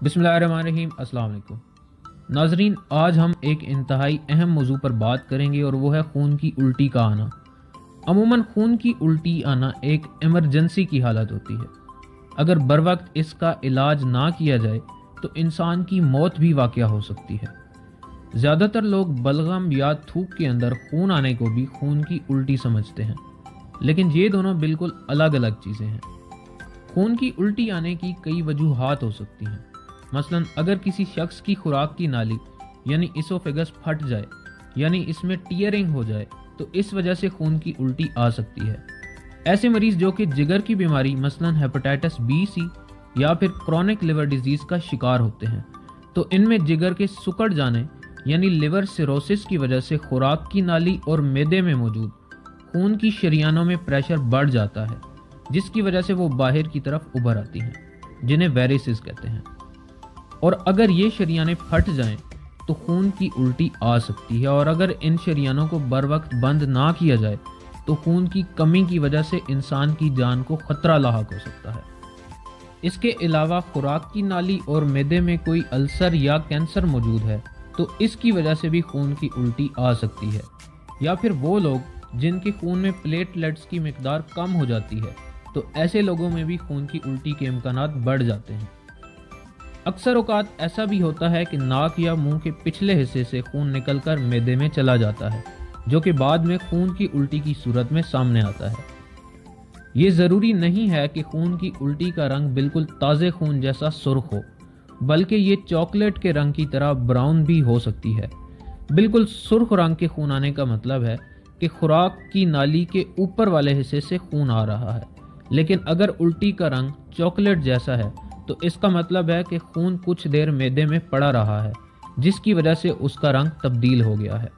बिस्मिल्लाहिर्रहमानिर्रहीम। अस्सलाम वालेकुम नाजरीन, आज हम एक इंतहाई अहम मौजू पर बात करेंगे और वो है खून की उल्टी का आना। अमूमन खून की उल्टी आना एक इमरजेंसी की हालत होती है। अगर बर वक्त इसका इलाज ना किया जाए तो इंसान की मौत भी वाक़या हो सकती है। ज़्यादातर लोग बलगम या थूक के अंदर खून आने को भी खून की उल्टी समझते हैं, लेकिन ये दोनों बिल्कुल अलग अलग चीज़ें हैं। खून की उल्टी आने की कई वजूहात हो सकती हैं। मसलन अगर किसी शख्स की खुराक की नाली यानी इसोफेगस फट जाए, यानी इसमें टीयरिंग हो जाए, तो इस वजह से खून की उल्टी आ सकती है। ऐसे मरीज जो कि जिगर की बीमारी मसलन हेपेटाइटिस बी सी या फिर क्रॉनिक लिवर डिजीज़ का शिकार होते हैं, तो इनमें जिगर के सिकुड़ जाने यानी लिवर सिरोसिस की वजह से खुराक की नाली और मैदे में मौजूद खून की शरियानों में प्रेशर बढ़ जाता है, जिसकी वजह से वो बाहर की तरफ उभर आती हैं, जिन्हें वेरिसेस कहते हैं। और अगर ये शरियानें फट जाएं तो खून की उल्टी आ सकती है, और अगर इन शरियानों को बर वक्त बंद ना किया जाए तो खून की कमी की वजह से इंसान की जान को खतरा लाहक हो सकता है। इसके अलावा खुराक की नाली और मैदे में कोई अल्सर या कैंसर मौजूद है तो इसकी वजह से भी खून की उल्टी आ सकती है। या फिर वो लोग जिनके खून में प्लेटलेट्स की मिकदार कम हो जाती है, तो ऐसे लोगों में भी खून की उल्टी के इम्कानात बढ़ जाते हैं। अक्सर औकात ऐसा भी होता है कि नाक या मुंह के पिछले हिस्से से खून निकलकर मैदे में चला जाता है, जो कि बाद में खून की उल्टी की सूरत में सामने आता है। ये ज़रूरी नहीं है कि खून की उल्टी का रंग बिल्कुल ताज़े खून जैसा सुर्ख हो, बल्कि ये चॉकलेट के रंग की तरह ब्राउन भी हो सकती है। बिल्कुल सुर्ख रंग के खून आने का मतलब है कि खुराक की नाली के ऊपर वाले हिस्से से खून आ रहा है, लेकिन अगर उल्टी का रंग चॉकलेट जैसा है तो इसका मतलब है कि खून कुछ देर मैदे में पड़ा रहा है, जिसकी वजह से उसका रंग तब्दील हो गया है।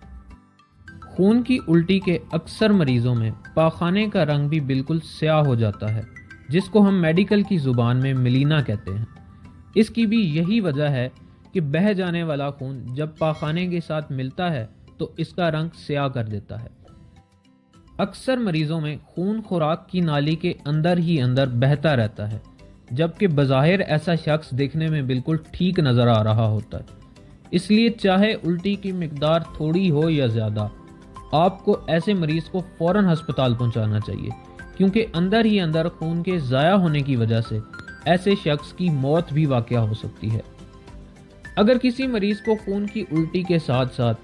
खून की उल्टी के अक्सर मरीजों में पाखाने का रंग भी बिल्कुल स्याह हो जाता है, जिसको हम मेडिकल की ज़ुबान में मिलीना कहते हैं। इसकी भी यही वजह है कि बह जाने वाला खून जब पाखाने के साथ मिलता है तो इसका रंग स्याह कर देता है। अक्सर मरीजों में खून खुराक की नाली के अंदर ही अंदर बहता रहता है, जबकि बज़ाहिर ऐसा शख्स देखने में बिल्कुल ठीक नज़र आ रहा होता है। इसलिए चाहे उल्टी की मिकदार थोड़ी हो या ज़्यादा, आपको ऐसे मरीज़ को फ़ौरन हस्पताल पहुंचाना चाहिए, क्योंकि अंदर ही अंदर खून के ज़ाया होने की वजह से ऐसे शख्स की मौत भी वाक़या हो सकती है। अगर किसी मरीज़ को खून की उल्टी के साथ साथ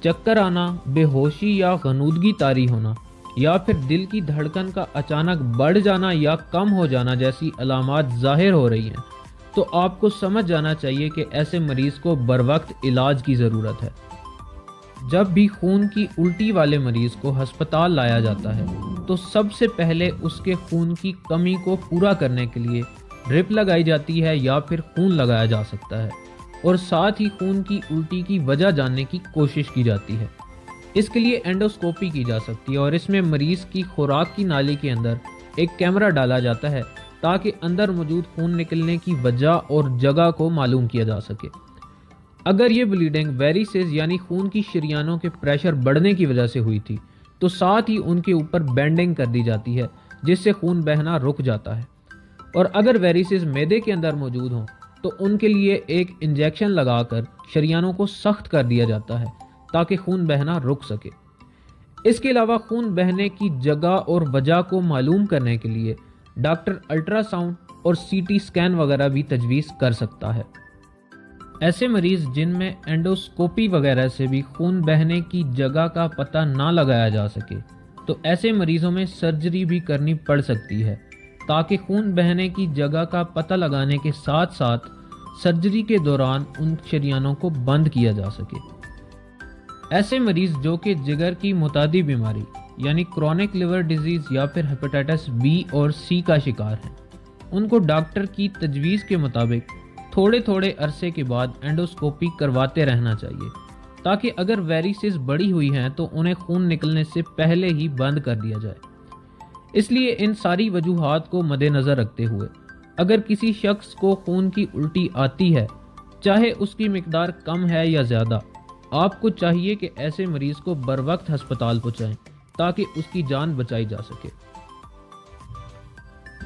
चक्कर आना, बेहोशी या गनूदगी तारी होना या फिर दिल की धड़कन का अचानक बढ़ जाना या कम हो जाना जैसी अलामात ज़ाहिर हो रही हैं, तो आपको समझ जाना चाहिए कि ऐसे मरीज़ को बर वक्त इलाज की ज़रूरत है। जब भी खून की उल्टी वाले मरीज़ को हस्पताल लाया जाता है तो सबसे पहले उसके खून की कमी को पूरा करने के लिए ड्रिप लगाई जाती है या फिर खून लगाया जा सकता है, और साथ ही खून की उल्टी की वजह जानने की कोशिश की जाती है। इसके लिए एंडोस्कोपी की जा सकती है, और इसमें मरीज़ की खुराक की नाली के अंदर एक कैमरा डाला जाता है ताकि अंदर मौजूद खून निकलने की वजह और जगह को मालूम किया जा सके। अगर ये ब्लीडिंग वेरिसेस यानी खून की शरियानों के प्रेशर बढ़ने की वजह से हुई थी तो साथ ही उनके ऊपर बैंडिंग कर दी जाती है, जिससे खून बहना रुक जाता है। और अगर वेरिसेस मैदे के अंदर मौजूद हों तो उनके लिए एक इंजेक्शन लगाकर शरियानों को सख्त कर दिया जाता है ताकि खून बहना रुक सके। इसके अलावा खून बहने की जगह और वजह को मालूम करने के लिए डॉक्टर अल्ट्रासाउंड और सीटी स्कैन वगैरह भी तजवीज़ कर सकता है। ऐसे मरीज़ जिनमें एंडोस्कोपी वगैरह से भी खून बहने की जगह का पता ना लगाया जा सके, तो ऐसे मरीज़ों में सर्जरी भी करनी पड़ सकती है ताकि खून बहने की जगह का पता लगाने के साथ साथ सर्जरी के दौरान उन शरियानों को बंद किया जा सके। ऐसे मरीज़ जो कि जिगर की मुतादी बीमारी यानी क्रॉनिक लिवर डिजीज़ या फिर हेपेटाइटिस बी और सी का शिकार हैं, उनको डॉक्टर की तजवीज़ के मुताबिक थोड़े थोड़े अरसे के बाद एंडोस्कोपी करवाते रहना चाहिए, ताकि अगर वेरिसेस बढ़ी हुई हैं तो उन्हें खून निकलने से पहले ही बंद कर दिया जाए। इसलिए इन सारी वजूहात को मद्देनज़र रखते हुए अगर किसी शख्स को खून की उल्टी आती है, चाहे उसकी मिकदार कम है या ज़्यादा, आपको चाहिए कि ऐसे मरीज़ को बर वक्त हस्पताल पहुँचाएँ ताकि उसकी जान बचाई जा सके।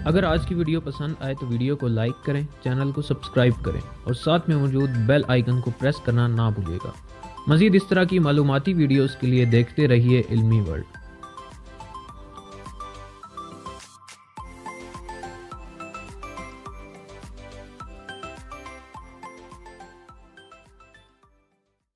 اگر آج کی ویڈیو پسند آئے تو ویڈیو کو لائک کریں، چینل کو سبسکرائب کریں اور ساتھ میں موجود بیل آئیکن کو پریس کرنا نہ بھولیے گا۔ مزید اس طرح کی معلوماتی ویڈیوز کے لیے دیکھتے رہیے علمی ورلڈ۔